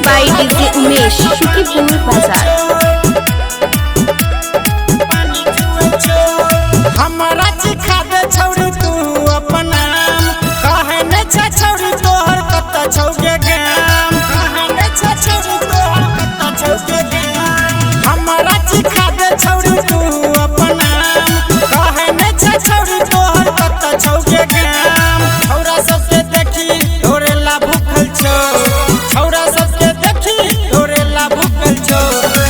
by DJ Umesh, Shukipur Bazaar. हमारा चिखा दे छौरी तू अपना काहे ने छौरी तोहर कत्ता छौके गाम काहे ने छौरी तोहर कत्ता छौके गाम हमारा चिखा दे छौरी तू अपना काहे ने छौरी तोहर कत्ता छौके गाम छौरा सबके देखी तोरे ला भूखल छौ छौरा सबके देखी तोरे ला भूखल छौ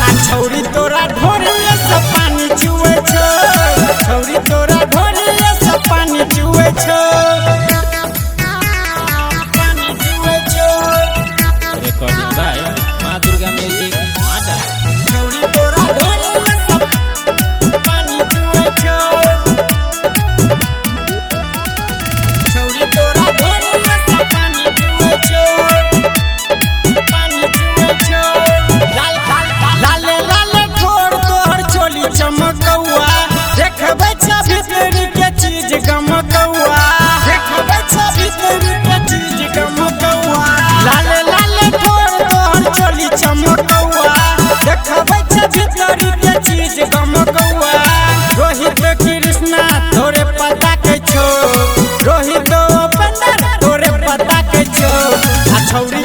आ छौरी तोरा ढोरिए से पानी चुए छौ छौरी तोरा ढोरिए से पानी चुए छौ पानी चुए छौ रिकॉर्डिंग बाय मां दुर्गा म्यूजिक माटा छौरी तोरा ढोरिए से पानी चुए छौ छौरी तोरा ढोरिए से पानी चुए छौ पानी चुए छौ लाल लाल ठोर तोहर चोली चमकौआ देखबै छ भीतरी के चीज गमकौआ देखबै छ भीतरी के चीज गमकौआ लाल लाल ठोर तोहर चोली चमकौआ देखबै छ भीतरी के चीज गमकौआ रोहित कृष्णा तोरे पता के छौ रोहित बंदर तोरे पता के छौ आ छौरी